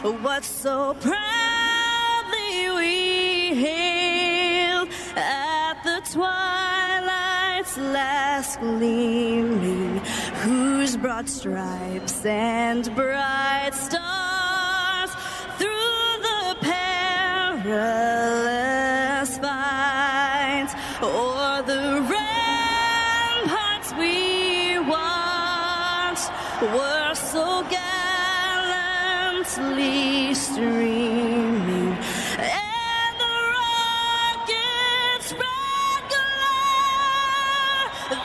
what so proudly we hailed at the twilight's last gleaming, whose broad stripes and bright stars through the perilous fight o'er the ramparts we watched were so gallantly streaming, and the rocket's red glare, the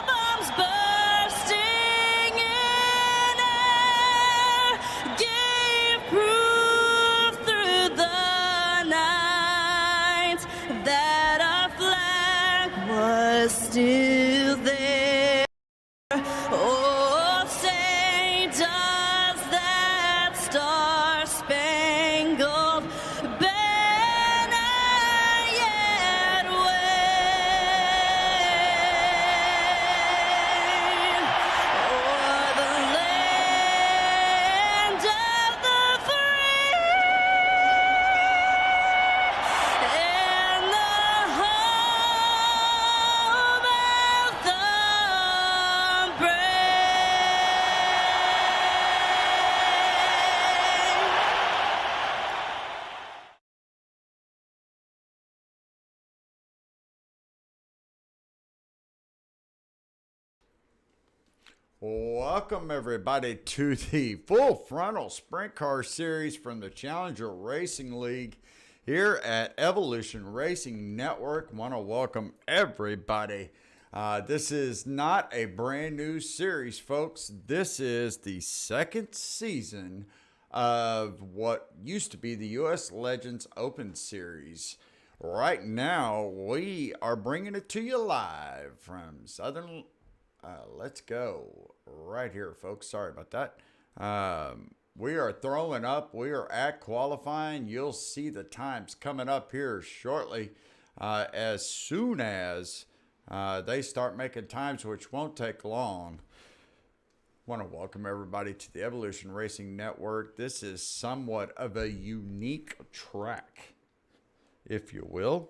bombs bursting in air, gave proof through the night that our flag was still there. Oh, say does that star-spangled banner yet wave o'er the land of the free and the home of the brave. Welcome everybody to the Full Frontal Sprint Car Series from the Challenger Racing League here at Evolution Racing Network. Want to welcome everybody. This is not a brand new series, folks. This is the second season of what used to be the U.S. Legends Open Series. Right now, we are bringing it to you live from Southern. Let's go right here, folks. Sorry about that. We are throwing up. We are at qualifying. You'll see the times coming up here shortly as soon as they start making times, which won't take long. Want to welcome everybody to the Evolution Racing Network. This is somewhat of a unique track, if you will.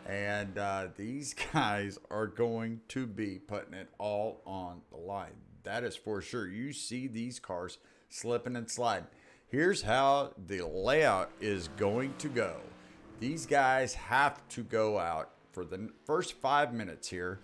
And these guys are going to be putting it all on the line. That is for sure. You see these cars slipping and sliding. Here's how the layout is going to go. These guys have to go out for the first 5 minutes here.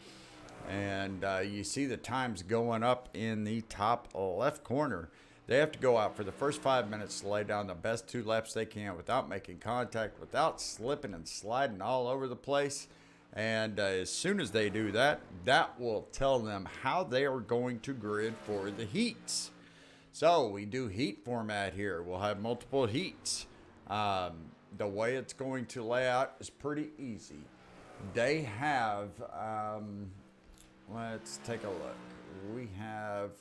And you see the times going up in the top left corner. They have to go out for the first 5 minutes to lay down the best 2 laps they can without making contact, without slipping and sliding all over the place. And as soon as they do that, that will tell them how they are going to grid for the heats. So we do heat format here. We'll have multiple heats. The way it's going to lay out is pretty easy. They have, let's take a look. We have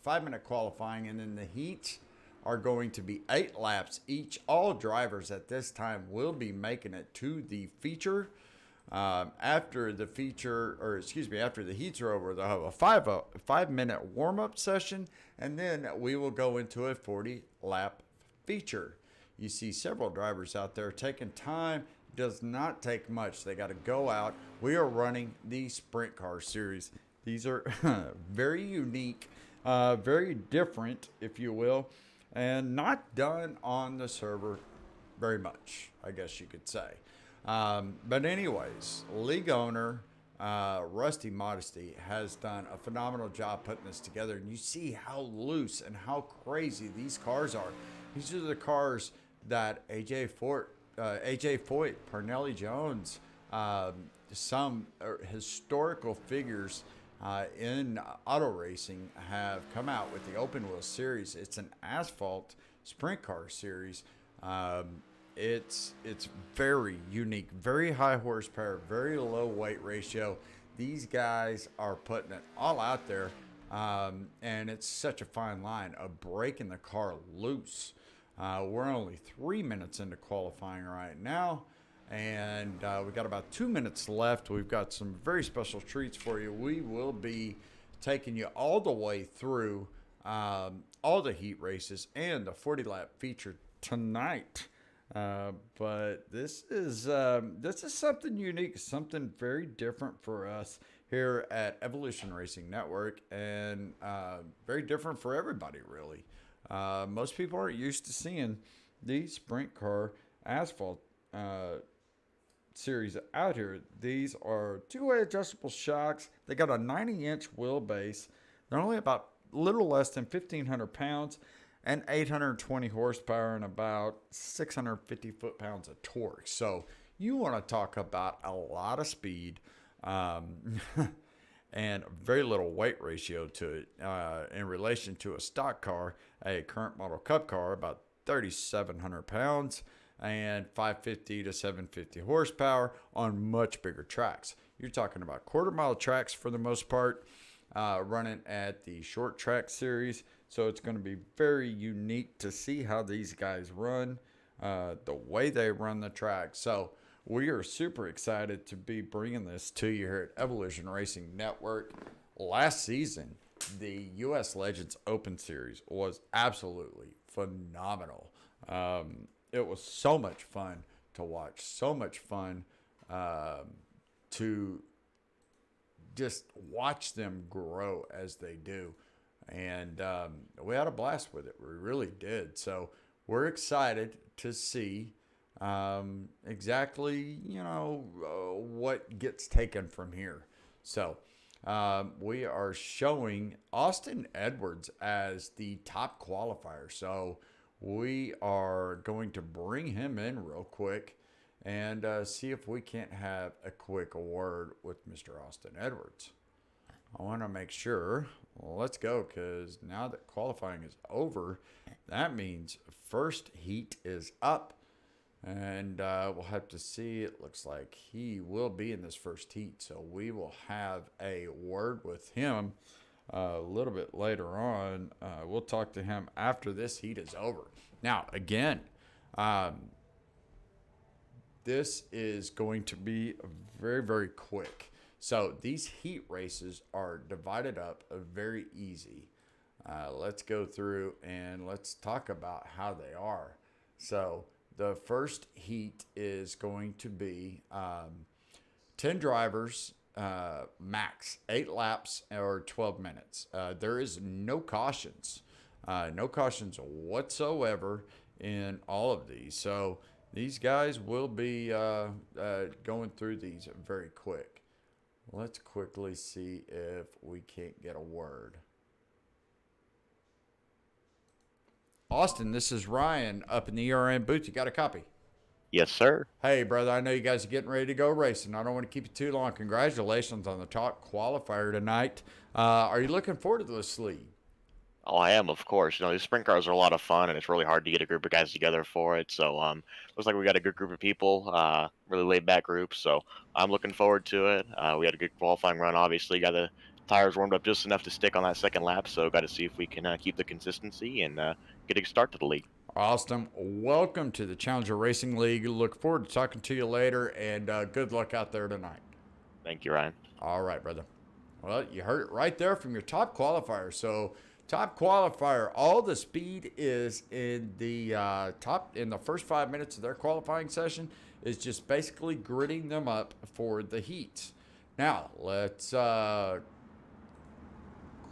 5-minute qualifying, and then the heats are going to be 8 laps each. All drivers at this time will be making it to the feature. After the heats are over, they'll have a 5-minute warm-up session, and then we will go into a 40-lap feature. You see several drivers out there taking time. Does not take much. They got to go out. We are running the Sprint Car Series. These are very unique. Very different, if you will, and not done on the server very much, I guess you could say. But anyways, league owner Rusty Modesty has done a phenomenal job putting this together, and you see how loose and how crazy these cars are. These are the cars that AJ Foyt, Parnelli Jones, some historical figures in auto racing have come out with the open wheel series. It's an asphalt sprint car series. It's very unique, very high horsepower, very low weight ratio. These guys are putting it all out there, and it's such a fine line of breaking the car loose. We're only 3 minutes into qualifying right now, and we've got about 2 minutes left. We've got some very special treats for you. We will be taking you all the way through all the heat races and the 40 lap feature tonight. But this is something unique, something very different for us here at Evolution Racing Network, and very different for everybody, really. Most people aren't used to seeing these sprint car asphalt series out here. These are two-way adjustable shocks. They got a 90-inch wheelbase. They're only about a little less than 1,500 pounds and 820 horsepower and about 650 foot-pounds of torque. So you want to talk about a lot of speed and very little weight ratio to it in relation to a stock car, a current model Cup car, about 3,700 pounds and 550 to 750 horsepower on much bigger tracks. You're talking about quarter-mile tracks for the most part, running at the short track series. So it's going to be very unique to see how these guys run, the way they run the track. So we are super excited to be bringing this to you here at Evolution Racing Network. Last season, the U.S. Legends Open Series was absolutely phenomenal. It was so much fun to watch, so much fun to just watch them grow as they do. And we had a blast with it. We really did. So we're excited to see exactly, what gets taken from here. So we are showing Austin Edwards as the top qualifier. So we are going to bring him in real quick and see if we can't have a quick word with Mr. Austin Edwards. I want to make sure. Well, let's go, because now that qualifying is over, that means first heat is up. And we'll have to see. It looks like he will be in this first heat. So we will have a word with him a little bit later on. We'll talk to him after this heat is over. Now, again, this is going to be very, very quick. So these heat races are divided up very easy. Let's go through and let's talk about how they are. So the first heat is going to be 10 drivers, max 8 laps or 12 minutes. There is no cautions whatsoever in all of these. So these guys will be going through these very quick. Let's quickly see if we can't get a word. Austin, this is Ryan up in the ERN booth. You got a copy? Yes, sir. Hey, brother, I know you guys are getting ready to go racing. I don't want to keep you too long. Congratulations on the top qualifier tonight. Are you looking forward to this league? Oh, I am, of course. These sprint cars are a lot of fun, and it's really hard to get a group of guys together for it. So, looks like we got a good group of people, really laid-back group. So, I'm looking forward to it. We had a good qualifying run, obviously. Got the tires warmed up just enough to stick on that second lap. So, got to see if we can keep the consistency and get a start to the league. Austin, welcome to the Challenger Racing League. Look forward to talking to you later, and good luck out there tonight. Thank you, Ryan. All right, brother. Well, you heard it right there from your top qualifier. So, top qualifier, all the speed is in the in the first 5 minutes of their qualifying session is just basically gritting them up for the heats. Now, let's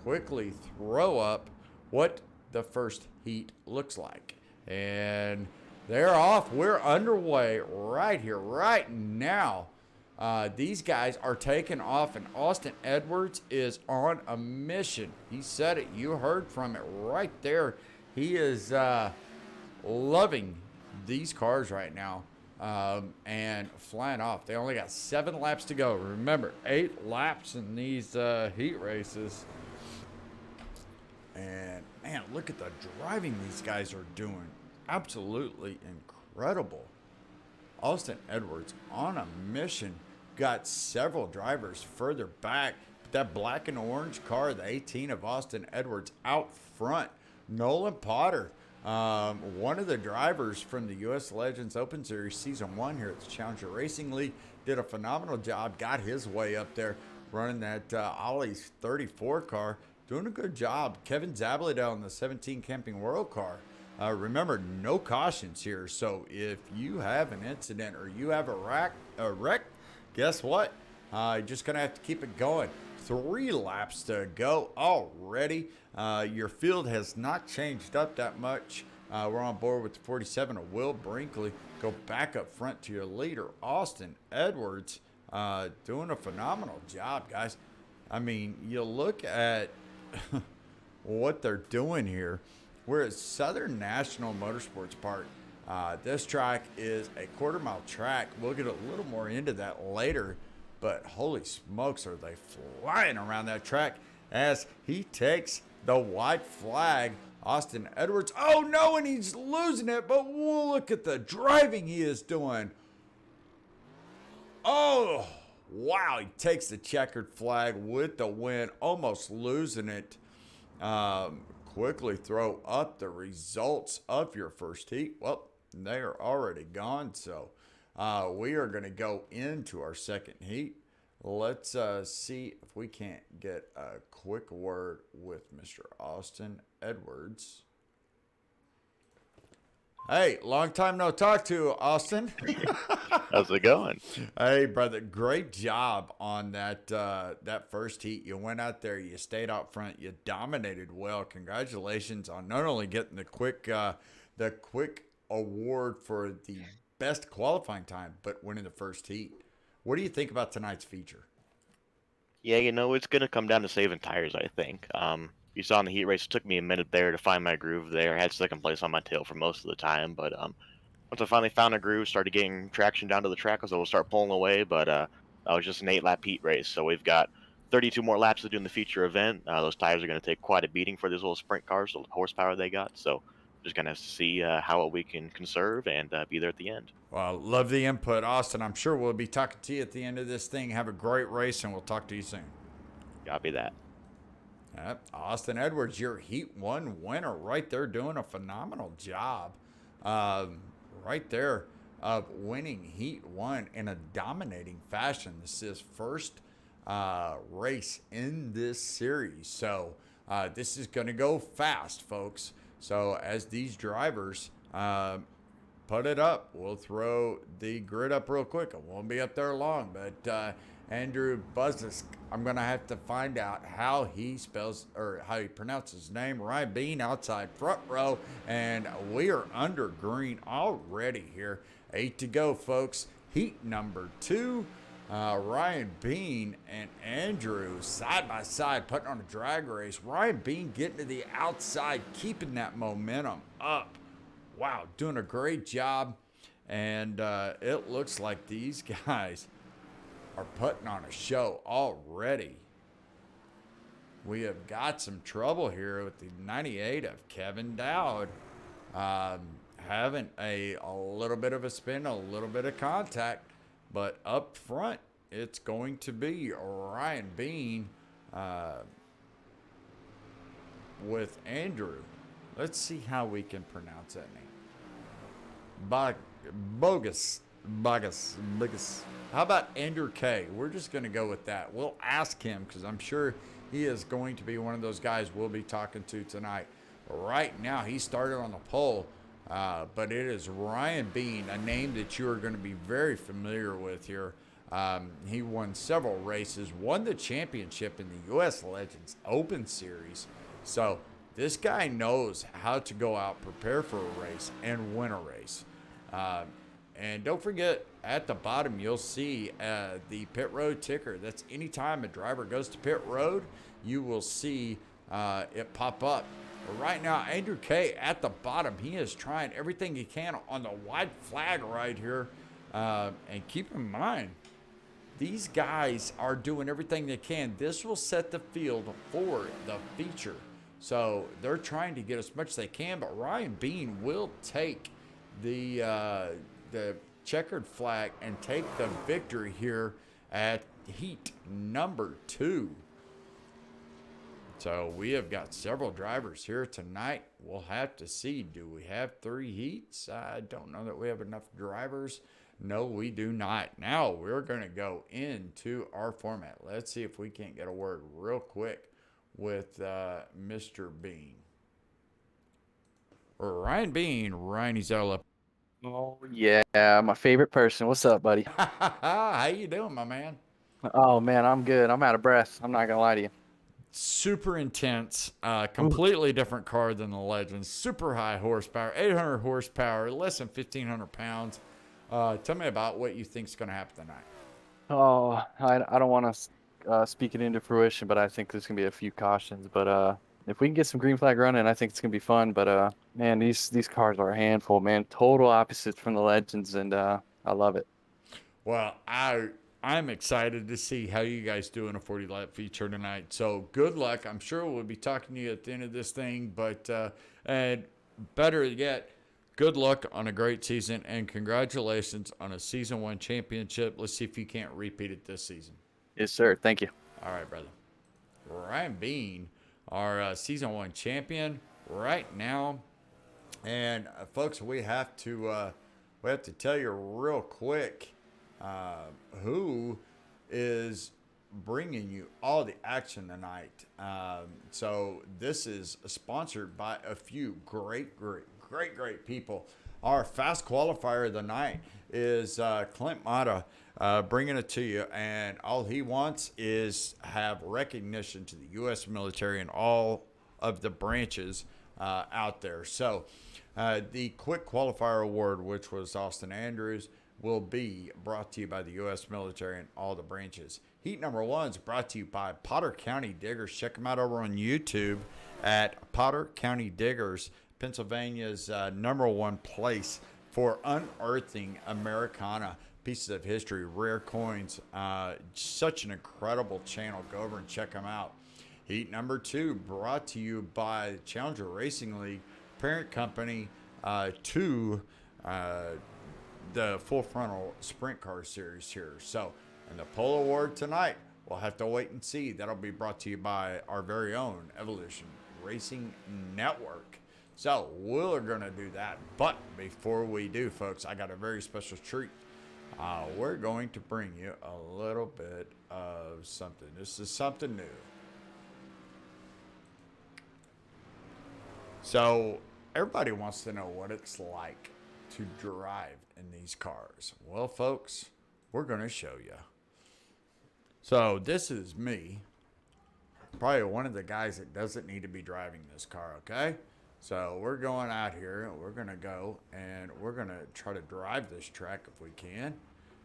quickly throw up what the first heat looks like. And they're off. We're underway right here, right now. These guys are taking off, and Austin Edwards is on a mission. He said it. You heard from it right there. He is loving these cars right now and flying off. They only got 7 laps to go. Remember, 8 laps in these heat races. And, man, look at the driving these guys are doing. Absolutely incredible. Austin Edwards on a mission. Got several drivers further back. That black and orange car, the 18 of Austin Edwards, out front. Nolan Potter, one of the drivers from the U.S. Legends Open Series Season 1 here at the Challenger Racing League, did a phenomenal job. Got his way up there running that Ollie's 34 car. doing a good job. Kevin Zabledell in the 17 Camping World Car. Remember, no cautions here. So if you have an incident or you have a wreck, guess what? You're just going to have to keep it going. 3 laps to go already. Your field has not changed up that much. We're on board with the 47 of Will Brinkley. Go back up front to your leader, Austin Edwards. Doing a phenomenal job, guys. I mean, you look at what they're doing here. We're at Southern National Motorsports Park. This track is a quarter-mile track. We'll get a little more into that later. But holy smokes, are they flying around that track as he takes the white flag. Austin Edwards, oh no, and he's losing it, but look at the driving he is doing. Oh, wow, he takes the checkered flag with the win, almost losing it. Quickly throw up the results of your first heat. Well, they are already gone, so we are going to go into our second heat. Let's see if we can't get a quick word with Mr. Austin Edwards. Hey, long time no talk to, Austin. How's it going? Hey, brother, great job on that first heat. You went out there, you stayed out front, you dominated well. Congratulations on not only getting the quick award for the best qualifying time, but winning the first heat. What do you think about tonight's feature? Yeah, it's going to come down to saving tires, I think. You saw in the heat race, it took me a minute there to find my groove there. I had second place on my tail for most of the time, but once I finally found a groove, started getting traction down to the track, I was able to start pulling away, but that was just an 8-lap heat race, so we've got 32 more laps to do in the feature event. Those tires are going to take quite a beating for these little sprint cars, the horsepower they got, so just going to see how we can conserve and be there at the end. Well, love the input, Austin. I'm sure we'll be talking to you at the end of this thing. Have a great race, and we'll talk to you soon. Copy that. Austin Edwards, your Heat 1 winner right there, doing a phenomenal job right there of winning Heat 1 in a dominating fashion. This is his first race in this series. So this is going to go fast, folks. So as these drivers put it up, we'll throw the grid up real quick. It won't be up there long, but Andrew Buzzisk, I'm going to have to find out how he spells or how he pronounces his name. Ryan Bean outside front row, and we are under green already here. 8 to go, folks. Heat number 2. Ryan Bean and Andrew side by side putting on a drag race. Ryan Bean getting to the outside, keeping that momentum up. Wow, doing a great job. And it looks like these guys are putting on a show already. We have got some trouble here with the 98 of Kevin Dowd. Having a little bit of a spin, a little bit of contact. But up front, it's going to be Ryan Bean with Andrew. Let's see how we can pronounce that name. Bogus. How about Andrew K? We're just going to go with that. We'll ask him because I'm sure he is going to be one of those guys we'll be talking to tonight. Right now, he started on the pole. But it is Ryan Bean, a name that you are going to be very familiar with here. He won several races, won the championship in the U.S. Legends Open Series. So this guy knows how to go out, prepare for a race, and win a race. And don't forget, at the bottom, you'll see the pit road ticker. That's anytime a driver goes to pit road, you will see it pop up. But right now, Andrew K at the bottom, he is trying everything he can on the white flag right here. And keep in mind, these guys are doing everything they can. This will set the field for the feature. So they're trying to get as much as they can, but Ryan Bean will take the checkered flag and take the victory here at heat number 2. So we have got several drivers here tonight. We'll have to see. Do we have 3 heats? I don't know that we have enough drivers. No, we do not. Now we're going to go into our format. Let's see if we can't get a word real quick with Mr. Bean. Or Ryan Bean, Ryan Ezola. Oh yeah, my favorite person. What's up, buddy? How you doing, my man? Oh man, I'm good. I'm out of breath. I'm not gonna lie to you. Super intense, Ooh. completely different car than the Legends. Super high horsepower, 800 horsepower, less than 1,500 pounds. Tell me about what you think's going to happen tonight. Oh, I don't want to speak it into fruition, but I think there's gonna be a few cautions. But if we can get some green flag running, I think it's gonna be fun. But man, these cars are a handful, man. Total opposites from the Legends, and I love it. Well, I'm excited to see how you guys do in a 40 lap feature tonight. So good luck. I'm sure we'll be talking to you at the end of this thing, but and better yet, good luck on a great season and congratulations on a season 1 championship. Let's see if you can't repeat it this season. Yes, sir. Thank you. All right, brother. Ryan Bean, our season 1 champion right now, and folks, we have to tell you real quick who is bringing you all the action tonight. So this is sponsored by a few great people. Our fast qualifier of the night is Clint Mata, bringing it to you, and all he wants is have recognition to the U.S. military and all of the branches out there. So the quick qualifier award, which was Austin Andrews, will be brought to you by the U.S. military and all the branches. Heat number 1 is brought to you by Potter County Diggers. Check them out over on YouTube at Potter County Diggers, Pennsylvania's number 1 place for unearthing Americana, pieces of history, rare coins. Such an incredible channel. Go over and check them out. Heat number 2 brought to you by Challenger Racing League, parent company to the Full Frontal Sprint Car Series here. So, and the pole award tonight, we'll have to wait and see. That'll be brought to you by our very own Evolution Racing Network. So, we're going to do that. But before we do, folks, I got a very special treat. We're going to bring you a little bit of something. This is something new. So, everybody wants to know what it's like to drive in these cars. Well, folks, we're going to show you. So this is me, probably one of the guys that doesn't need to be driving this car, okay? So we're going out here, and we're going to go, and we're going to try to drive this track if we can,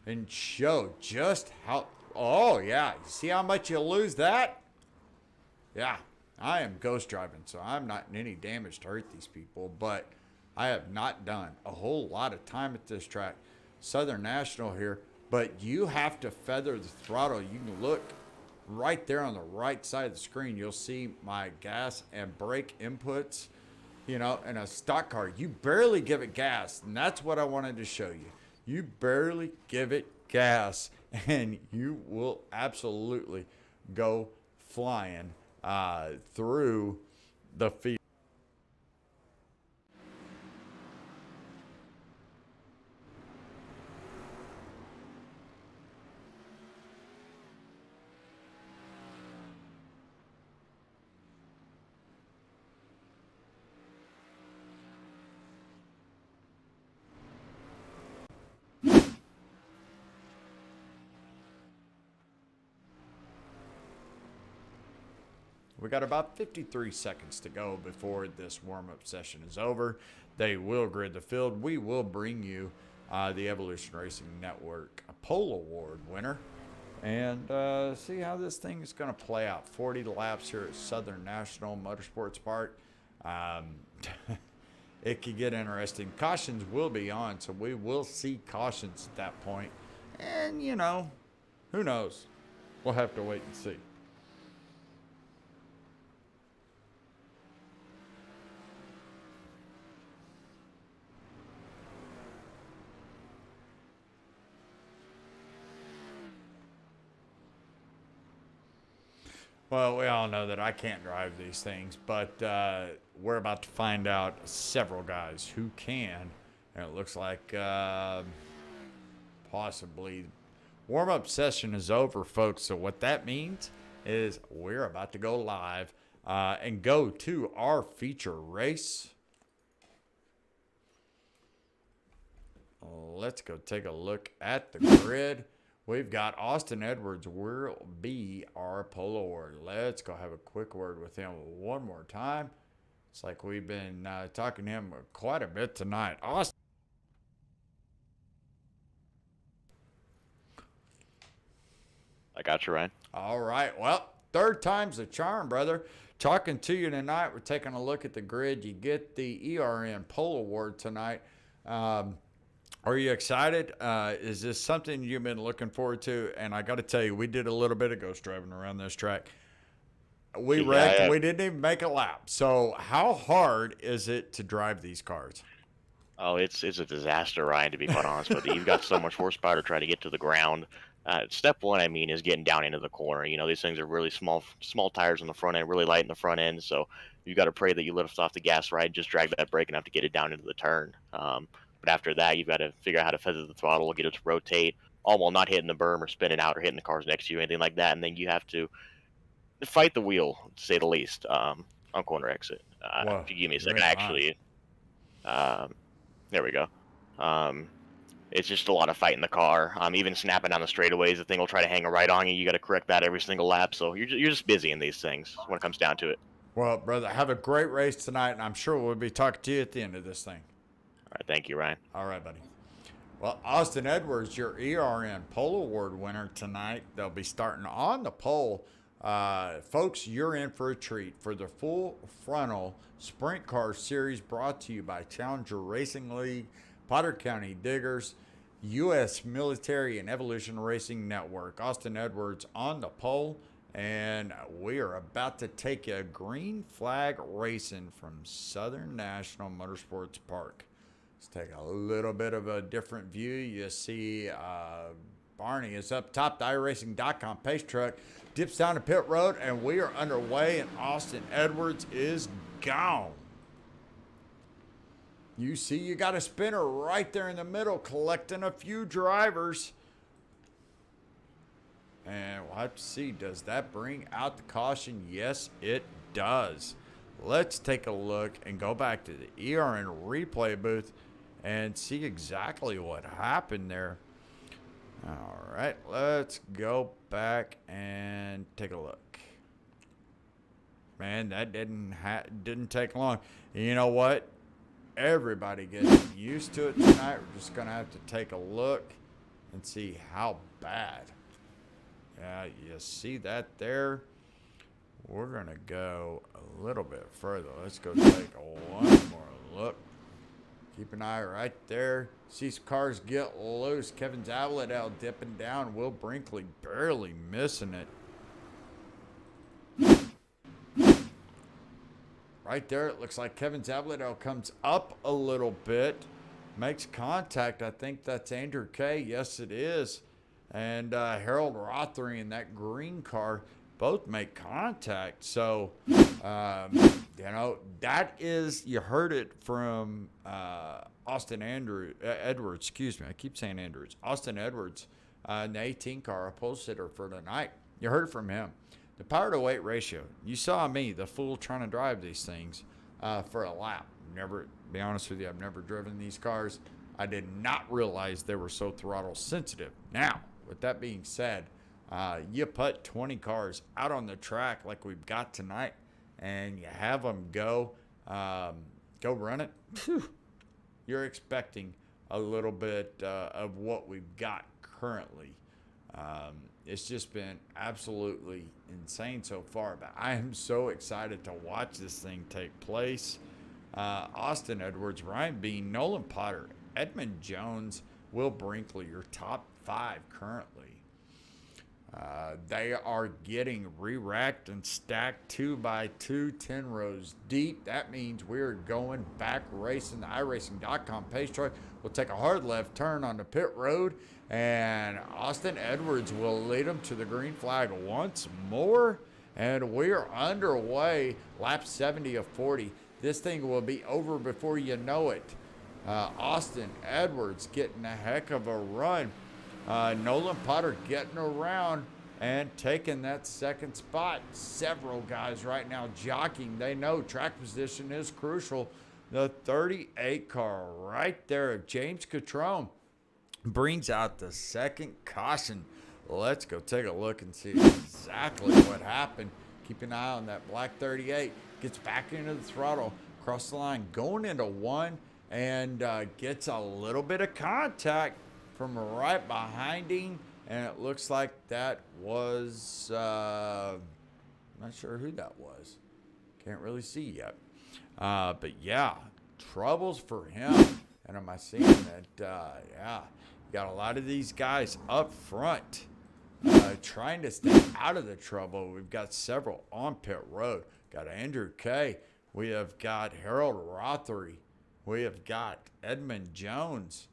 and show just how, oh yeah, you see how much you lose that? Yeah, I am ghost driving, so I'm not in any damage to hurt these people, but I have not done a whole lot of time at this track. Southern National here, but you have to feather the throttle. You can look right there on the right side of the screen. You'll see my gas and brake inputs. You know, in a stock car, you barely give it gas, and that's what I wanted to show you. You barely give it gas, and you will absolutely go flying through the field. We got about 53 seconds to go before this warm-up session is over. They will grid the field. We will bring you the Evolution Racing Network Pole Award winner and see how this thing is going to play out. 40 laps here at Southern National Motorsports Park. It could get interesting. Cautions will be on, so we will see cautions at that point. And, you know, who knows? We'll have to wait and see. Well, we all know that I can't drive these things, but we're about to find out several guys who can. And it looks like possibly warm-up session is over, folks. So what that means is we're about to go live and go to our feature race. Let's go take a look at the grid. We've got Austin Edwards will be our pole award. Let's go have a quick word with him one more time. It's like we've been talking to him quite a bit tonight. Austin. I got you, Ryan. All right. Well, third time's the charm, brother. Talking to you tonight. We're taking a look at the grid. You get the ERN pole award tonight. Are you excited? Is this something you've been looking forward to? And I got to tell you, we did a little bit of ghost driving around this track. We wrecked. Yeah. We didn't even make a lap. So how hard is it to drive these cars? Oh, it's a disaster, Ryan, to be quite honest with you. You've got so much horsepower to try to get to the ground. Step one, I mean, is getting down into the corner. You know, these things are really small tires on the front end, really light in the front end. So you got to pray that you lift off the gas right, just drag that brake enough to get it down into the turn. But after that, you've got to figure out how to feather the throttle, get it to rotate, all while not hitting the berm or spinning out or hitting the cars next to you, anything like that. And then you have to fight the wheel, to say the least, on corner exit. Whoa, if you give me a second, you're in actually, there we go. It's just a lot of fighting the car. Even snapping down the straightaways, the thing will try to hang a right on you. You got to correct that every single lap. So you're just busy in these things when it comes down to it. Well, brother, have a great race tonight, and I'm sure we'll be talking to you at the end of this thing. All right, thank you, Ryan. All right, buddy. Well, Austin Edwards, your ERN Pole Award winner tonight. They'll be starting on the pole. Folks, you're in for a treat for the Full Frontal Sprint Car Series brought to you by Challenger Racing League, Potter County Diggers, U.S. Military and Evolution Racing Network. Austin Edwards on the pole, and we are about to take a green flag racing from Southern National Motorsports Park. Let's take a little bit of a different view. You see Barney is up top. The iRacing.com pace truck dips down to pit road, and we are underway, and Austin Edwards is gone. You see, you got a spinner right there in the middle collecting a few drivers. And we'll have to see, does that bring out the caution? Yes, it does. Let's take a look and go back to the ERN replay booth and see exactly what happened there. All right, let's go back and take a look. Man, that didn't take long. And you know what? Everybody gets used to it tonight. We're just going to have to take a look and see how bad. Yeah, you see that there? We're going to go a little bit further. Let's go take one more look. Keep an eye right there. See some cars get loose. Kevin Zavladell dipping down. Will Brinkley barely missing it. Right there, it looks like Kevin Zavladell comes up a little bit. Makes contact. I think that's Andrew Kay. Yes, it is. And Harold Rothery in that green car both make contact. So, you know, that is, you heard it from Austin Edwards. Excuse me, I keep saying Andrews. Austin Edwards in the 18 car, a pole sitter for tonight. You heard it from him. The power to weight ratio. You saw me, the fool, trying to drive these things for a lap. Never, be honest with you, I've never driven these cars. I did not realize they were so throttle sensitive. Now, with that being said, you put 20 cars out on the track like we've got tonight, and you have them go run it. Whew, you're expecting a little bit of what we've got currently. It's just been absolutely insane so far, but I am so excited to watch this thing take place. Austin Edwards, Ryan Bean, Nolan Potter, Edmund Jones, Will Brinkley, your top 5 currently. They are getting re-racked and stacked 2 by 2, 10 rows deep. That means we're going back racing. The iRacing.com pace truck will take a hard left turn on the pit road, and Austin Edwards will lead them to the green flag once more. And we are underway, lap 70 of 40. This thing will be over before you know it. Austin Edwards getting a heck of a run. Nolan Potter getting around, and taking that second spot. Several guys right now jockeying. They know track position is crucial. The 38 car right there of James Catrone brings out the second caution. Let's go take a look and see exactly what happened. Keep an eye on that black 38. Gets back into the throttle, across the line, going into one, and gets a little bit of contact from right behind him. And it looks like that was, not sure who that was. Can't really see yet. But yeah, troubles for him. And am I seeing that, yeah, you got a lot of these guys up front trying to stay out of the trouble. We've got several on pit road. Got Andrew Kay. We have got Harold Rothery. We have got Edmund Jones.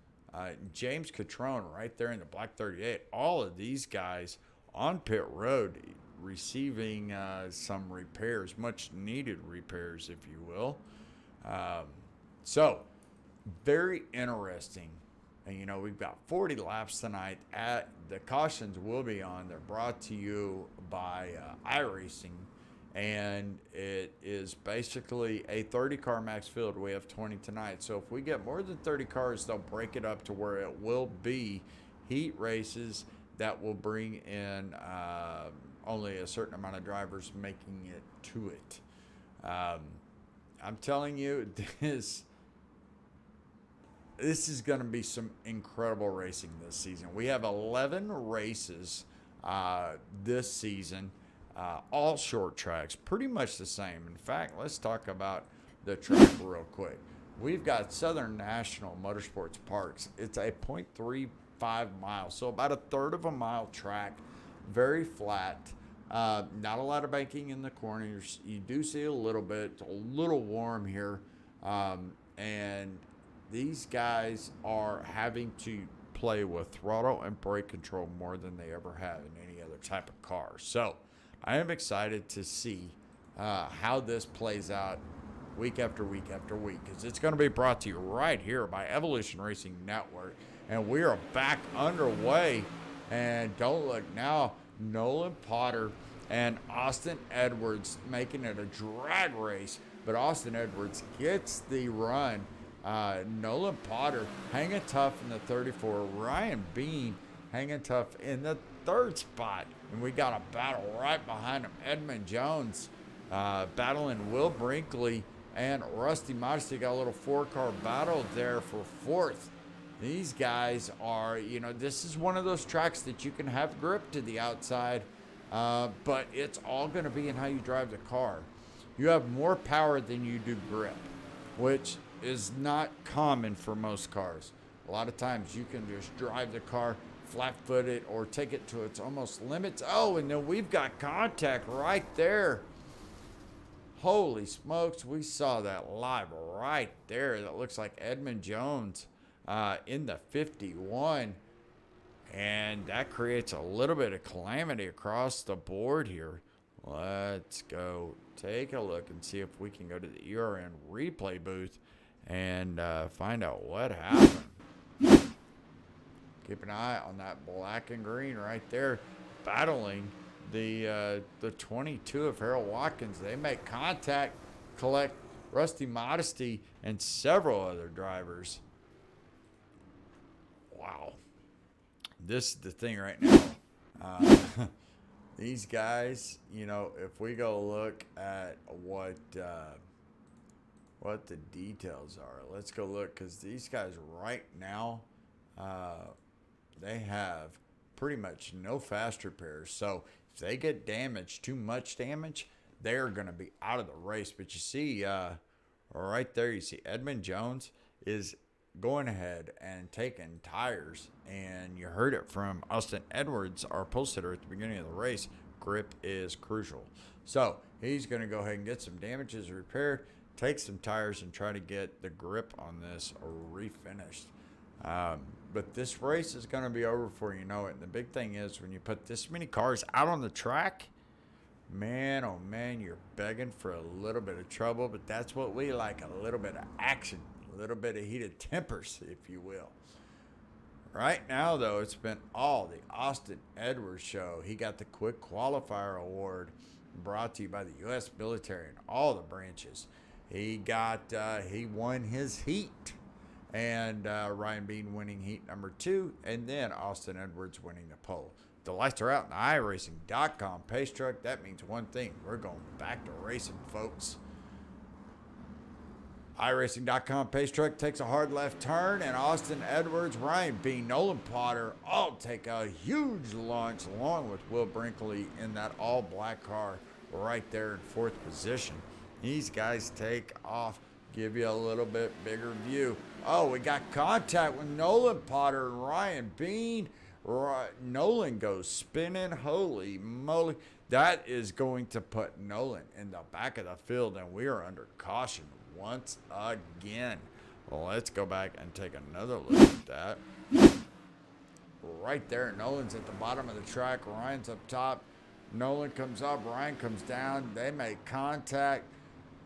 James Catrone right there in the black 38. All of these guys on pit road receiving some repairs, much needed repairs, if you will. So, very interesting. And, you know, we've got 40 laps tonight. The cautions will be on. They're brought to you by iRacing. And it is basically a 30-car max field. We have 20 tonight. So if we get more than 30 cars, they'll break it up to where it will be heat races that will bring in only a certain amount of drivers making it to it. I'm telling you, this is going to be some incredible racing this season. We have 11 races this season. All short tracks, pretty much the same. In fact, let's talk about the track real quick. We've got Southern National Motorsports Parks. It's a 0.35 miles, so about a third of a mile track, very flat. Not a lot of banking in the corners. You do see a little bit. It's a little warm here. And these guys are having to play with throttle and brake control more than they ever have in any other type of car. So I am excited to see how this plays out week after week after week, because it's going to be brought to you right here by Evolution Racing Network. And we are back underway. And don't look now, Nolan Potter and Austin Edwards making it a drag race. But Austin Edwards gets the run. Nolan Potter hanging tough in the 34. Ryan Bean hanging tough in the third spot. And we got a battle right behind him. Edmund Jones battling Will Brinkley, and Rusty Modesty got a little four-car battle there for fourth. These guys are, you know, this is one of those tracks that you can have grip to the outside, but it's all going to be in how you drive the car. You have more power than you do grip, which is not common for most cars. A lot of times you can just drive the car flat-footed or take it to its almost limits. Oh, and then we've got contact right there. Holy smokes, we saw that live right there. That looks like Edmund Jones in the 51. And that creates a little bit of calamity across the board here. Let's go take a look and see if we can go to the ERN replay booth and find out what happened. Keep an eye on that black and green right there, battling the 22 of Harold Watkins. They make contact, collect Rusty Modesty and several other drivers. Wow. This is the thing right now. These guys, you know, if we go look at what the details are, let's go look, because these guys right now, they have pretty much no fast repairs. So if they get damaged, too much damage, they're going to be out of the race. But you see right there, you see Edmund Jones is going ahead and taking tires. And you heard it from Austin Edwards, our post hitter at the beginning of the race. Grip is crucial. So he's going to go ahead and get some damages repaired, take some tires, and try to get the grip on this refinished. But this race is going to be over before you know it. And the big thing is, when you put this many cars out on the track, man, oh man, you're begging for a little bit of trouble. But that's what we like, a little bit of action, a little bit of heated tempers, if you will. Right now, though, it's been all the Austin Edwards show. He got the Quick Qualifier Award brought to you by the U.S. military and all the branches. He won his heat, and Ryan Bean winning heat number 2, and then Austin Edwards winning the pole. The lights are out in the iRacing.com pace truck. That means one thing: we're going back to racing, folks. iRacing.com pace truck takes a hard left turn, and Austin Edwards, Ryan Bean, Nolan Potter all take a huge launch along with Will Brinkley in that all black car right there in 4th position. These guys take off, give you a little bit bigger view. Oh, we got contact with Nolan Potter and Ryan Bean. Nolan goes spinning. Holy moly. That is going to put Nolan in the back of the field, and we are under caution once again. Well, let's go back and take another look at that. Right there, Nolan's at the bottom of the track. Ryan's up top. Nolan comes up. Ryan comes down. They make contact.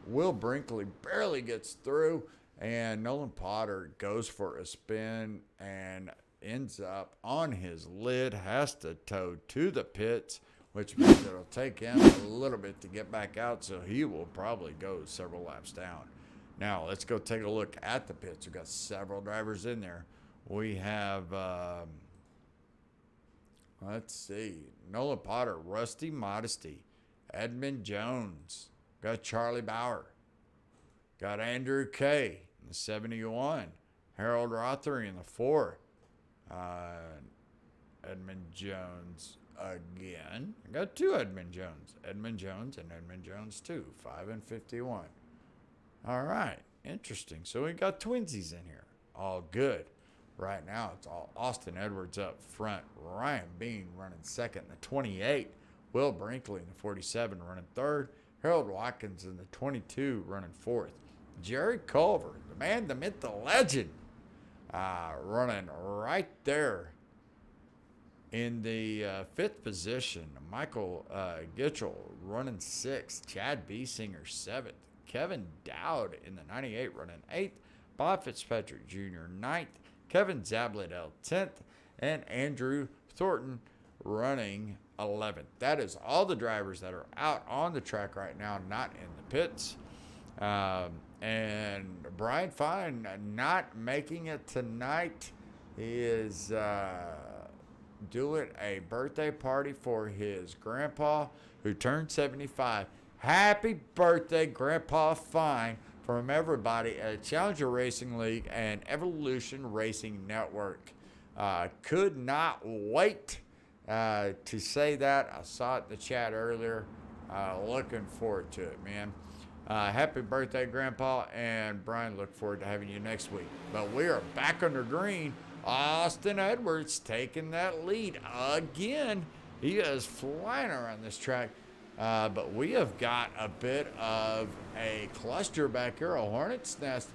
Will Brinkley barely gets through, and Nolan Potter goes for a spin and ends up on his lid, has to tow to the pits, which means it'll take him a little bit to get back out, so he will probably go several laps down. Now, let's go take a look at the pits. We've got several drivers in there. We have, let's see, Nolan Potter, Rusty Modesty, Edmund Jones, got Charlie Bauer, got Andrew Kay in the 71, Harold Rothery in the 4, Edmund Jones again. I got 2 Edmund Jones and Edmund Jones 2, 5 and 51. All right, interesting. So we got twinsies in here. All good. Right now, it's all Austin Edwards up front. Ryan Bean running second in the 28. Will Brinkley in the 47 running third. Harold Watkins in the 22 running fourth. Jerry Culver, the man, the myth, the legend, running right there in the 5th position. Michael Gitchell running 6th. Chad Biesinger 7th. Kevin Dowd in the 98 running 8th. Bob Fitzpatrick Jr. 9th. Kevin Zabledell 10th. And Andrew Thornton running 11th. That is all the drivers that are out on the track right now, not in the pits. And Brian Fine not making it tonight. He is doing a birthday party for his grandpa who turned 75. Happy birthday, Grandpa Fine, from everybody at Challenger Racing League and Evolution Racing Network. Could not wait to say that. I saw it in the chat earlier. Looking forward to it, man. Happy birthday, Grandpa, and Brian, look forward to having you next week. But we are back under green. Austin Edwards taking that lead again. He is flying around this track. But we have got a bit of a cluster back here, a hornet's nest.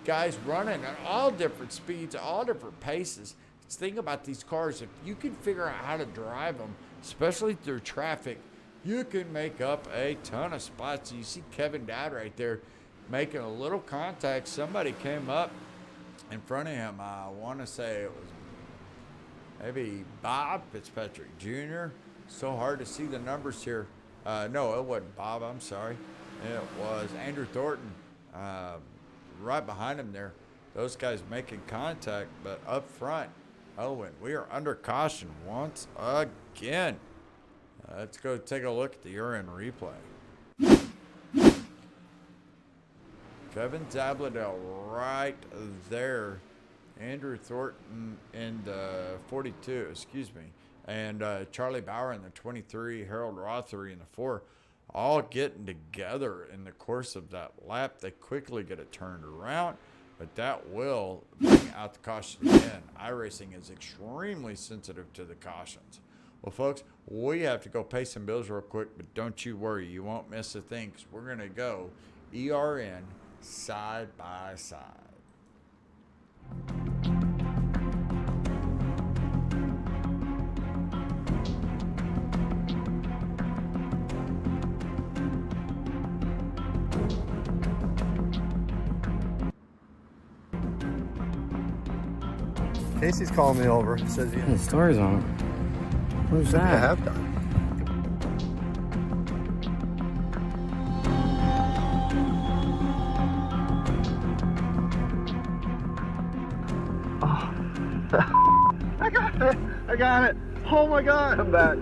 Guys running at all different speeds, all different paces. Let's think about these cars. If you can figure out how to drive them, especially through traffic, you can make up a ton of spots. You see Kevin Dowd right there making a little contact. Somebody came up in front of him. I want to say it was maybe Bob Fitzpatrick Jr. So hard to see the numbers here. No, it wasn't Bob. I'm sorry. It was Andrew Thornton right behind him there. Those guys making contact, but up front, oh, and we are under caution once again. Let's go take a look at the urine replay. Kevin Zabledell right there. Andrew Thornton in the 42, excuse me. And Charlie Bauer in the 23, Harold Rothery in the 4, all getting together in the course of that lap. They quickly get it turned around, but that will bring out the caution again. iRacing is extremely sensitive to the cautions. Well, folks, we have to go pay some bills real quick, but don't you worry. You won't miss a thing because we're going to go ERN side by side. Casey's calling me over. Says The story's on it. Who's I that? have done. I got it. I got it. Oh my God, I'm back.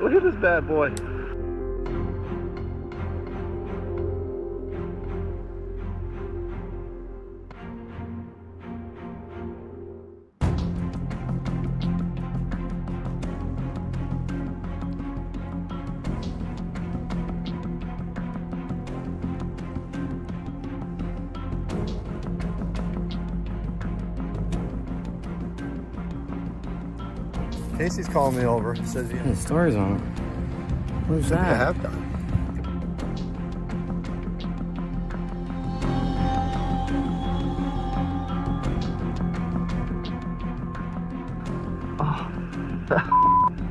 Look at this bad boy. Casey's calling me over. Says The story's on it. Who's that? I have done.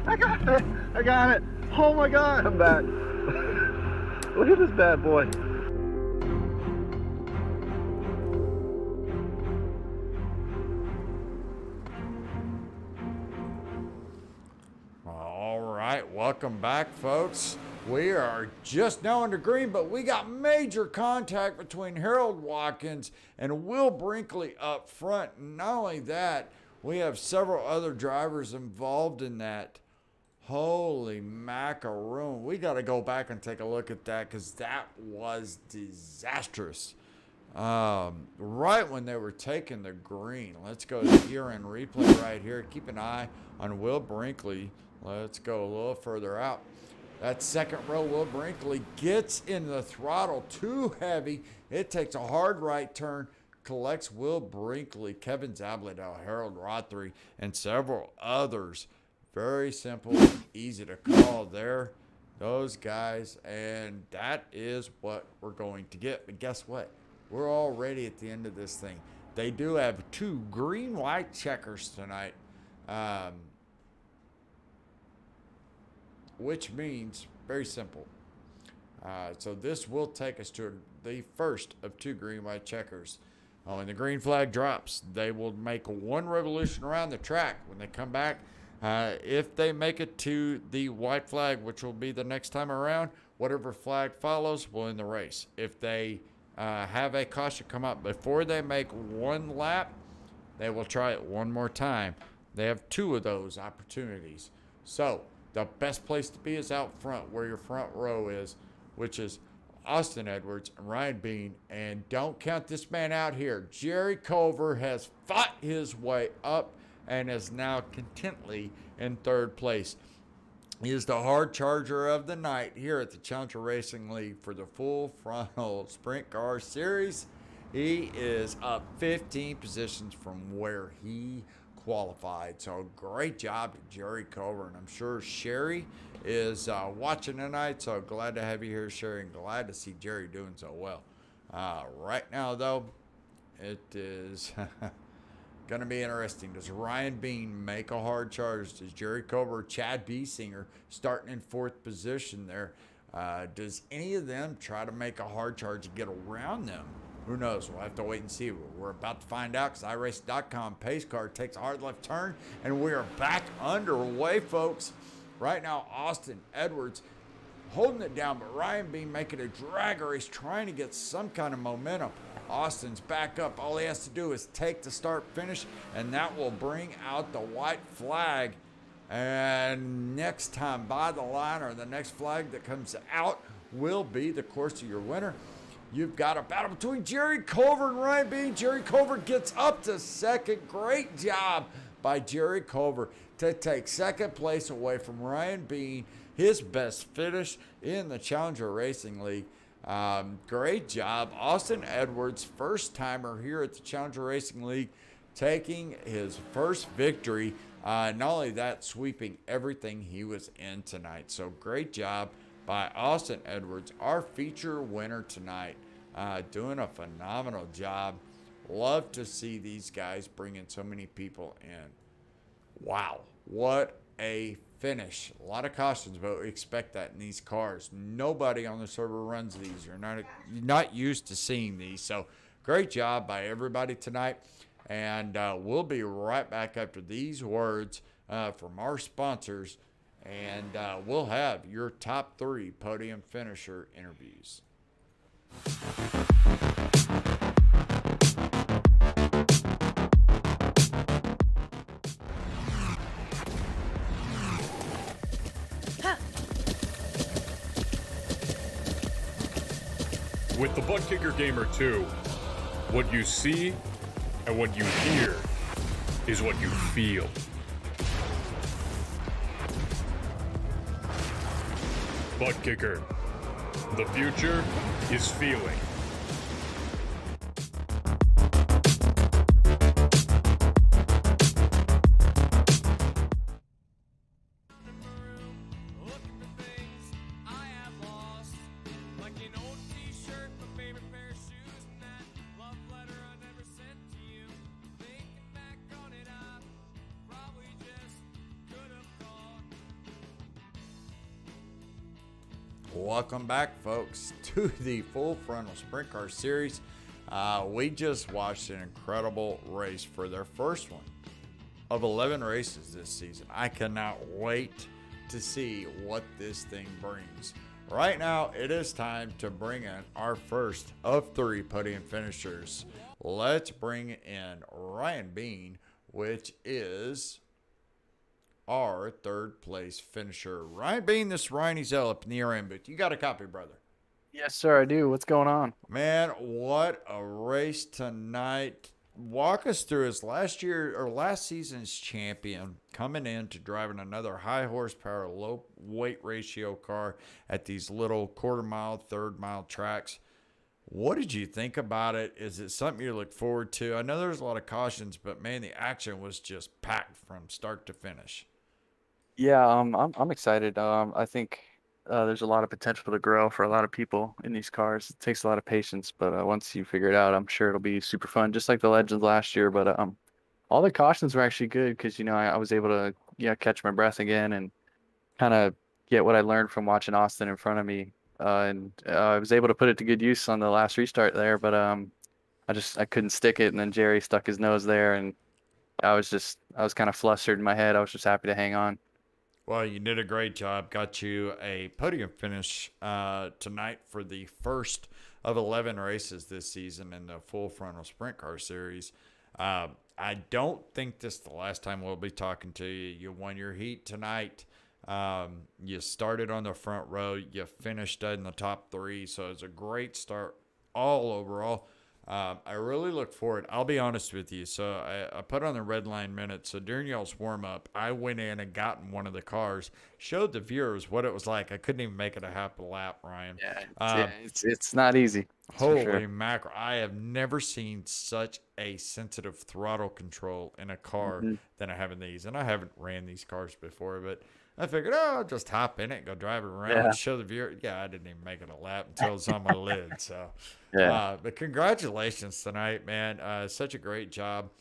I got it. I got it. Oh my God, I'm back. Look at this bad boy. All right, welcome back, folks. We are just now in the green, but we got major contact between Harold Watkins and Will Brinkley up front. And not only that, we have several other drivers involved in that. Holy macaroon. We got to go back and take a look at that because that was disastrous. Right when they were taking the green. Let's go to year-end replay right here. Keep an eye on Will Brinkley. Let's go a little further out. That second row, Will Brinkley gets in the throttle too heavy. It takes a hard right turn, collects Will Brinkley, Kevin Zabladell, Harold Rothery, and several others. Very simple, easy to call there. Those guys, and that is what we're going to get. But guess what? We're already at the end of this thing. They do have two green-white checkers tonight, which means very simple. So this will take us to the first of two green-white checkers. When the green flag drops, they will make one revolution around the track. When they come back, if they make it to the white flag, which will be the next time around, whatever flag follows will end the race. If they have a caution come up before they make one lap, they will try it one more time. They have two of those opportunities. So the best place to be is out front where your front row is, which is Austin Edwards and Ryan Bean. And don't count this man out here. Jerry Culver has fought his way up and is now contently in third place. He is the hard charger of the night here at the Challenger Racing League for the full frontal sprint car series. He is up 15 positions from where he qualified. So great job to Jerry Culver, and I'm sure Sherry is watching tonight. So glad to have you here, Sherry, and glad to see Jerry doing so well. Right now, though, it is going to be interesting. Does Ryan Bean make a hard charge? Does Jerry Culver, Chad Biesinger starting in fourth position there? Does any of them try to make a hard charge and get around them? Who knows? We'll have to wait and see. We're about to find out because iRace.com pace car takes a hard left turn, and we are back underway, folks. Right now, Austin Edwards holding it down, but Ryan Bean making a dragger. He's trying to get some kind of momentum. Austin's back up. All he has to do is take the start finish, and that will bring out the white flag. And next time by the line, or the next flag that comes out, will be the course of your winner. You've got a battle between Jerry Culver and Ryan Bean. Jerry Culver gets up to second. Great job by Jerry Culver to take second place away from Ryan Bean, his best finish in the Challenger Racing League. Great job. Austin Edwards, first timer here at the Challenger Racing League, taking his first victory. Not only that, sweeping everything he was in tonight. So great job by Austin Edwards, our feature winner tonight. Doing a phenomenal job. Love to see these guys bringing so many people in. Wow, what a finish. A lot of cautions, but we expect that in these cars. Nobody on the server runs these. You're not used to seeing these. So great job by everybody tonight. And we'll be right back after these words from our sponsors. And we'll have your top 3 podium finisher interviews. With the Butt Kicker Gamer 2, what you see and what you hear is what you feel. Butt Kicker. The future is feeling. Welcome back, folks, to the Full Frontal Sprint Car Series. We just watched an incredible race for their first one of 11 races this season. I cannot wait to see what this thing brings. Right now, it is time to bring in our first of 3 podium finishers. Let's bring in Ryan Bean, which is our 3rd place finisher. Ryan Bean, this is Ryan Ezel up in the RM booth. You got a copy, brother? Yes, sir, I do. What's going on? Man, what a race tonight. Walk us through his last season's champion coming in to driving another high horsepower, low weight ratio car at these little quarter mile, third mile tracks. What did you think about it? Is it something you look forward to? I know there's a lot of cautions, but man, the action was just packed from start to finish. Yeah, I'm excited. I think there's a lot of potential to grow for a lot of people in these cars. It takes a lot of patience, but once you figure it out, I'm sure it'll be super fun, just like the Legends last year. But all the cautions were actually good because I was able to catch my breath again and kind of get what I learned from watching Austin in front of me, and I was able to put it to good use on the last restart there. But I couldn't stick it, and then Jerry stuck his nose there, and I was kind of flustered in my head. I was just happy to hang on. Well, you did a great job. Got you a podium finish tonight for the first of 11 races this season in the Full Frontal Sprint Car Series. I don't think this is the last time we'll be talking to you. You won your heat tonight. You started on the front row. You finished in the top 3, so it's a great start all overall. I really look forward. I'll be honest with you. So I put on the red line minute. So during y'all's warm up, I went in and got in one of the cars, showed the viewers what it was like. I couldn't even make it a half a lap, Ryan. It's not easy. Holy mackerel. I have never seen such a sensitive throttle control in a car than I have in these. And I haven't ran these cars before, but I figured, I'll just hop in it and go drive it around and show the viewer. Yeah, I didn't even make it a lap until it's on my lid. So, but congratulations tonight, man. Such a great job.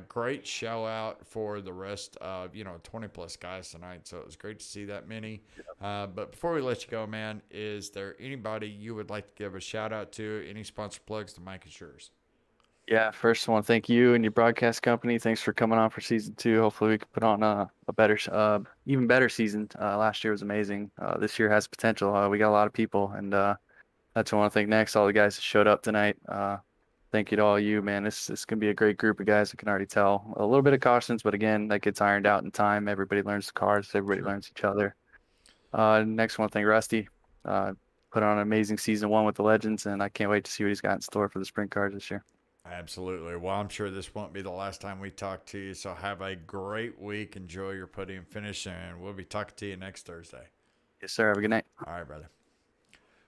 Great show out for the rest of, 20 plus guys tonight. So it was great to see that many. But before we let you go, man, is there anybody you would like to give a shout out to? Any sponsor plugs? The mic is yours. Yeah, first I want to thank you and your broadcast company. Thanks for coming on for season 2. Hopefully we can put on a better, even better season. Last year was amazing. This year has potential. We got a lot of people, and that's what I want to thank next. All the guys that showed up tonight. Thank you to all you, man. This can be a great group of guys. I can already tell. A little bit of cautions, but again, that gets ironed out in time. Everybody learns the cars. Everybody learns each other. Next, I want to thank Rusty. Put on an amazing season 1 with the Legends, and I can't wait to see what he's got in store for the sprint cars this year. Absolutely. Well, I'm sure this won't be the last time we talk to you, so have a great week. Enjoy your podium finish, and we'll be talking to you next Thursday. Yes, sir. Have a good night. All right, brother.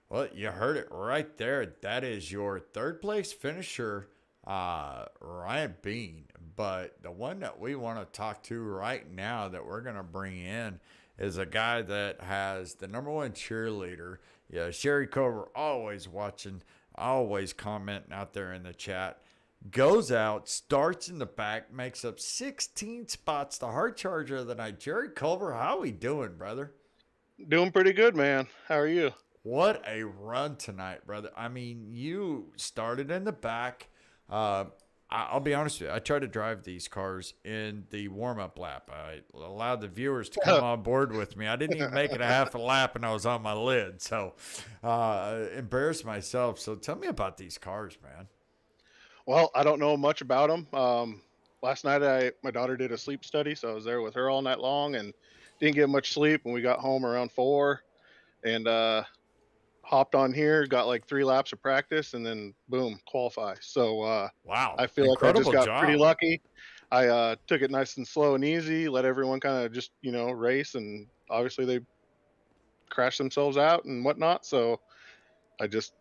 Well, you heard it right there. That is your 3rd place finisher, Ryan Bean. But the one that we want to talk to right now that we're going to bring in is a guy that has the #1 cheerleader. Yeah, Sherry Cover, always watching, always commenting out there in the chat. Goes out, starts in the back, makes up 16 spots. The hard charger of the night. Jerry Culver, how we doing, brother? Doing pretty good, man. How are you? What a run tonight, brother. I mean, you started in the back. I'll be honest with you. I try to drive these cars in the warm-up lap. I allowed the viewers to come on board with me. I didn't even make it a half a lap, and I was on my lid. So, embarrassed myself. So, tell me about these cars, man. Well, I don't know much about them. Last night, my daughter did a sleep study, so I was there with her all night long and didn't get much sleep. And we got home around 4, and hopped on here, got like 3 laps of practice, and then boom, qualify. So Wow, I feel like I just incredible got pretty job. lucky. I took it nice and slow and easy, let everyone kind of just race, and obviously they crashed themselves out and whatnot. So I just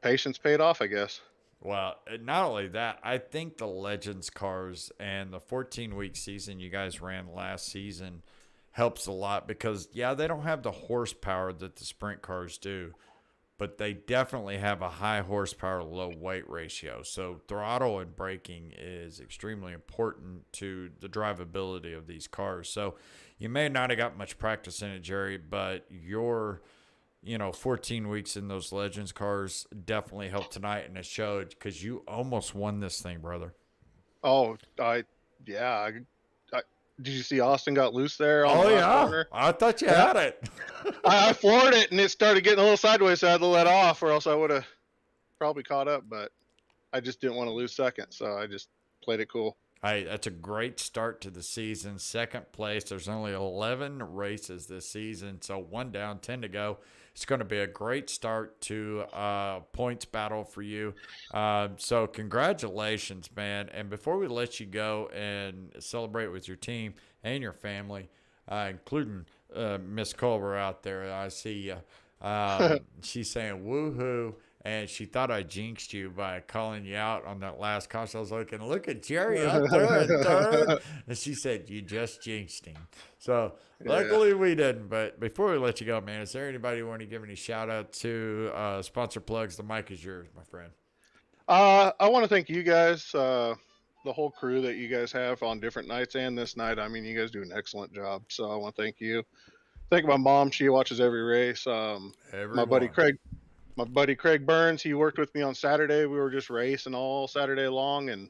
patience paid off, I guess. Well, not only that, I think the Legends cars and the 14-week season you guys ran last season helps a lot because, yeah, they don't have the horsepower that the sprint cars do, but they definitely have a high horsepower, low weight ratio. So throttle and braking is extremely important to the drivability of these cars. So you may not have got much practice in it, Jerry, but your 14 weeks in those Legends cars definitely helped tonight, and it showed because you almost won this thing, brother. Oh, yeah. Did you see Austin got loose there on the Oh, last yeah. corner? I thought you Yeah. had it. I floored it and it started getting a little sideways, so I had to let off, or else I would have probably caught up. But I just didn't want to lose second, so I just played it cool. Hey, that's a great start to the season. Second place. There's only 11 races this season, so 1 down, 10 to go. It's going to be a great start to points battle for you. So congratulations, man. And before we let you go and celebrate with your team and your family, including Miss Culver out there, I see you. She's saying woohoo. And she thought I jinxed you by calling you out on that last caution. I was looking, look at Jerry up there in third. And she said, you just jinxed him. So Yeah. luckily we didn't. But before we let you go, man, is there anybody you want to give any shout out to? Sponsor plugs. The mic is yours, my friend. I want to thank you guys, the whole crew that you guys have on different nights and this night. I mean, you guys do an excellent job. So I want to thank you. Thank my mom. She watches every race. My buddy Everyone. Craig. My buddy Craig Burns, he worked with me on Saturday. We were just racing all Saturday long, and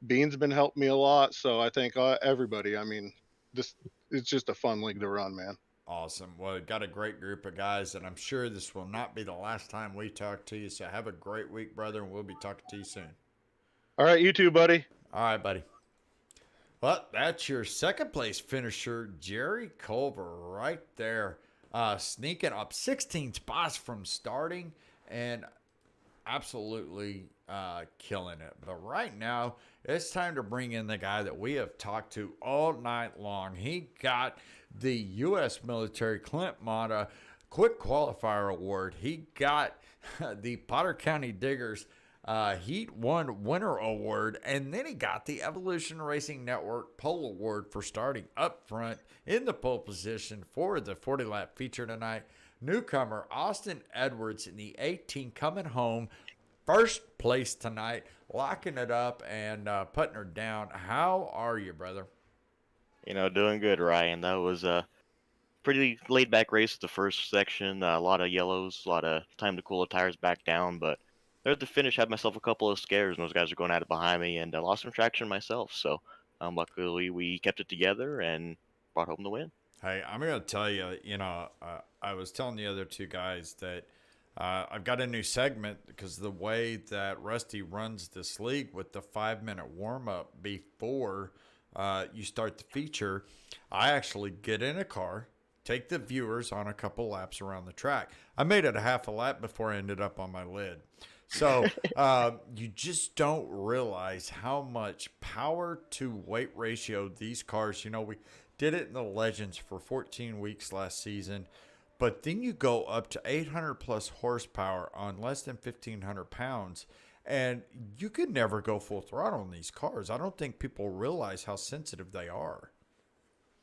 Bean's been helping me a lot. So I thank everybody. I mean, this it's just a fun league to run, man. Awesome. Well, we've got a great group of guys, and I'm sure this will not be the last time we talk to you. So have a great week, brother, and we'll be talking to you soon. All right, you too, buddy. All right, buddy. Well, that's your second place finisher, Jerry Culver, right there, sneaking up 16 spots from starting and absolutely killing it. But right now, it's time to bring in the guy that we have talked to all night long. He got the U.S. military Clint Mata Quick Qualifier Award. He got the Potter County Diggers Heat 1 Winner Award, and then he got the Evolution Racing Network Pole Award for starting up front in the pole position for the 40-lap feature tonight. Newcomer Austin Edwards in the 18 coming home first place tonight, locking it up and putting her down. How are you, brother? Doing good, Ryan. That was a pretty laid back race the first section. A lot of yellows, a lot of time to cool the tires back down. But there at the finish, had myself a couple of scares, and those guys were going at it behind me, and lost some traction myself. So luckily, we kept it together and brought home the win. Hey, I'm going to tell you, I was telling the other two guys that I've got a new segment because the way that Rusty runs this league with the 5-minute warm up before you start the feature, I actually get in a car, take the viewers on a couple laps around the track. I made it a half a lap before I ended up on my lid. So you just don't realize how much power to weight ratio these cars, we did it in the Legends for 14 weeks last season, but then you go up to 800 plus horsepower on less than 1,500 pounds, and you could never go full throttle on these cars. I don't think people realize how sensitive they are.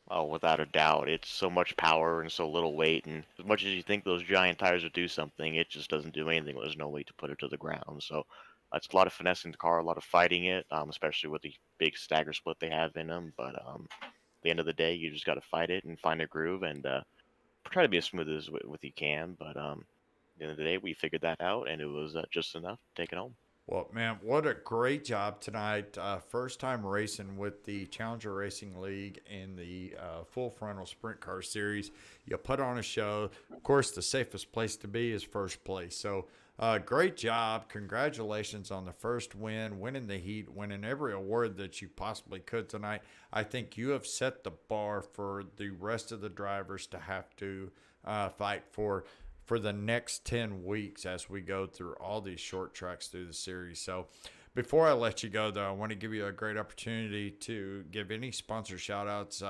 Oh, without a doubt. It's so much power and so little weight, and as much as you think those giant tires would do something, it just doesn't do anything. There's no weight to put it to the ground. So it's a lot of finessing the car, a lot of fighting it, especially with the big stagger split they have in them. But at the end of the day, you just got to fight it and find a groove and try to be as smooth as with you can. But at the end of the day, we figured that out, and it was just enough to take it home. Well, man, what a great job tonight. First time racing with the Challenger Racing League in the Full Frontal Sprint Car Series. You put on a show. Of course, the safest place to be is first place. So, great job. Congratulations on the first win, winning the heat, winning every award that you possibly could tonight. I think you have set the bar for the rest of the drivers to have to fight for the next 10 weeks as we go through all these short tracks through the series. So before I let you go, though, I want to give you a great opportunity to give any sponsor shout outs,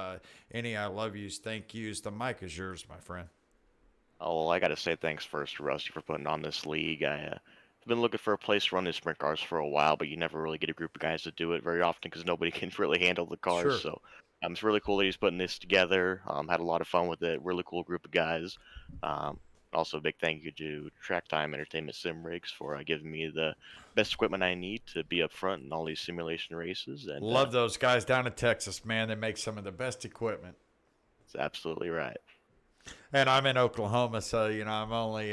any I love yous, thank yous. The mic is yours, my friend. Oh, well, I got to say thanks first to Rusty for putting on this league. I've been looking for a place to run these sprint cars for a while, but you never really get a group of guys to do it very often because nobody can really handle the cars. Sure. So it's really cool that he's putting this together. Had a lot of fun with it. Really cool group of guys. Also, a big thank you to Track Time Entertainment Sim Rigs for giving me the best equipment I need to be up front in all these simulation races. And Love those guys down in Texas, man. They make some of the best equipment. That's absolutely right. And I'm in Oklahoma, so, I'm only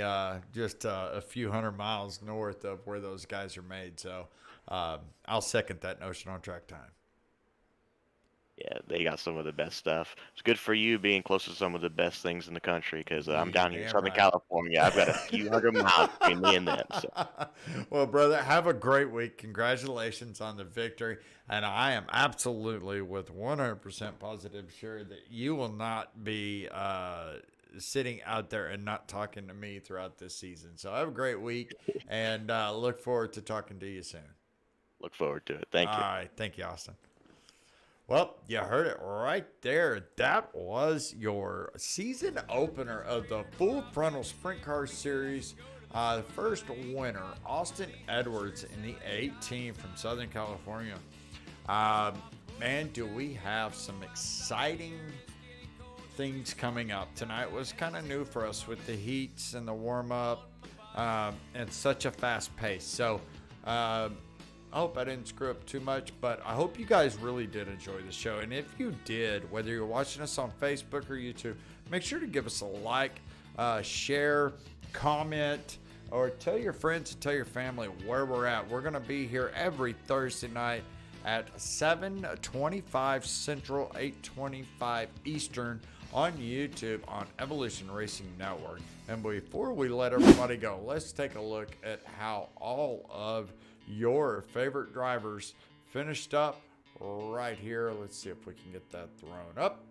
just a few hundred miles north of where those guys are made. So I'll second that notion on Track Time. Yeah, they got some of the best stuff. It's good for you being close to some of the best things in the country because I'm down here in Southern California. I've got a few hundred miles between me and them. So. Well, brother, have a great week. Congratulations on the victory. And I am absolutely with 100% positive sure that you will not be sitting out there and not talking to me throughout this season. So have a great week and look forward to talking to you soon. Look forward to it. Thank you. All right. Thank you, Austin. Well, you heard it right there. That was your season opener of the Full Frontal Sprint Car Series. The first winner, Austin Edwards in the 18 from Southern California. Man, do we have some exciting things coming up. Tonight was kind of new for us with the heats and the warm-up and such a fast pace. So, I hope I didn't screw up too much, but I hope you guys really did enjoy the show. And if you did, whether you're watching us on Facebook or YouTube, make sure to give us a like, share, comment, or tell your friends and tell your family where we're at. We're going to be here every Thursday night at 7:25 Central, 8:25 Eastern on YouTube on Evolution Racing Network. And before we let everybody go, let's take a look at how all of your favorite drivers finished up right here. Let's see if we can get that thrown up.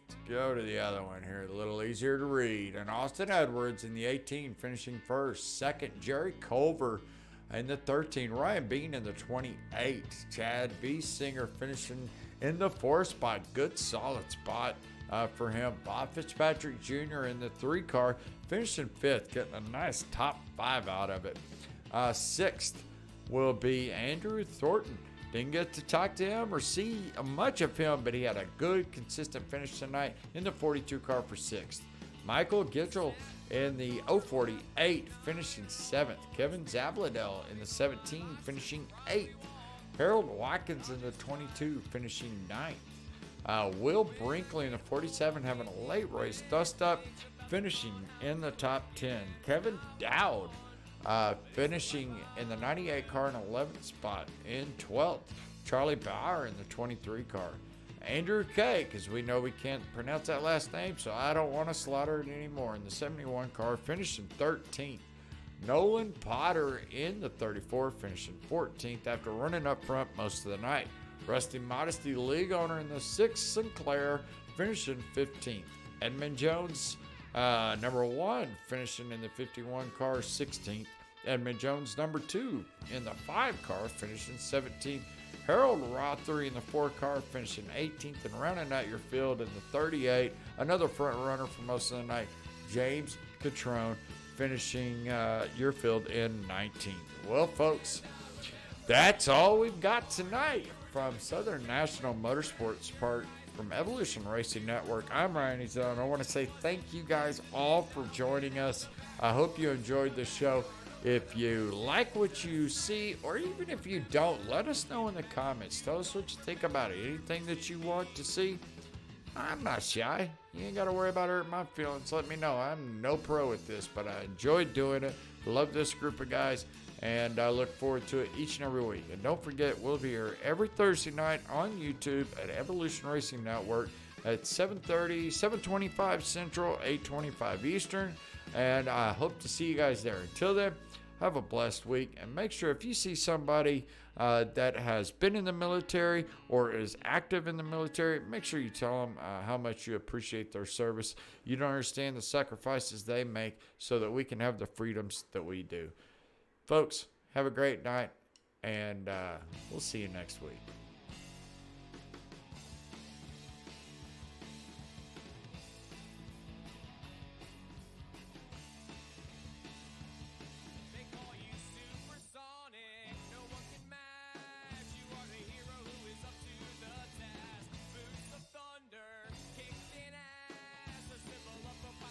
Let's go to the other one here, a little easier to read. And Austin Edwards in the 18 finishing first. Second, Jerry Culver in the 13. Ryan Bean in the 28. Chad B. Singer finishing in the 4th spot. Good solid spot for him. Bob Fitzpatrick Jr. in the 3 car, finishing 5th, getting a nice top 5 out of it. 6th will be Andrew Thornton. Didn't get to talk to him or see much of him, but he had a good, consistent finish tonight in the 42 car for 6th. Michael Gitchell in the 048, finishing 7th. Kevin Zabladell in the 17, finishing 8th. Harold Watkins in the 22, finishing 9th. Will Brinkley in the 47 having a late race dust up, finishing in the top 10. Kevin Dowd finishing in the 98 car in 11th spot in 12th. Charlie Bauer in the 23 car. Andrew K, because we know we can't pronounce that last name, so I don't want to slaughter it anymore, in the 71 car, finishing 13th. Nolan Potter in the 34, finishing 14th after running up front most of the night. Rusty Modesty, league owner in the 6th, Sinclair, finishing 15th. Edmund Jones, number 1, finishing in the 51 car, 16th. Edmund Jones, number 2, in the 5 car, finishing 17th. Harold Rothery in the 4 car, finishing 18th. And rounding out your field in the 38, another front runner for most of the night, James Catrone, finishing your field in 19th. Well, folks, that's all we've got tonight from Southern National Motorsports Park from Evolution Racing Network. I'm Ryan Ezell, and I want to say thank you guys all for joining us. I hope you enjoyed the show. If you like what you see, or even if you don't, let us know in the comments. Tell us what you think about it. Anything that you want to see, I'm not shy. You ain't got to worry about hurting my feelings. Let me know. I'm no pro at this, but I enjoyed doing it. Love this group of guys, and I look forward to it each and every week. And don't forget, we'll be here every Thursday night on YouTube at Evolution Racing Network at 7:30, 7:25 Central, 8:25 Eastern. And I hope to see you guys there. Until then, have a blessed week, and make sure if you see somebody that has been in the military or is active in the military, make sure you tell them how much you appreciate their service. You don't understand the sacrifices they make so that we can have the freedoms that we do. Folks, have a great night, and we'll see you next week.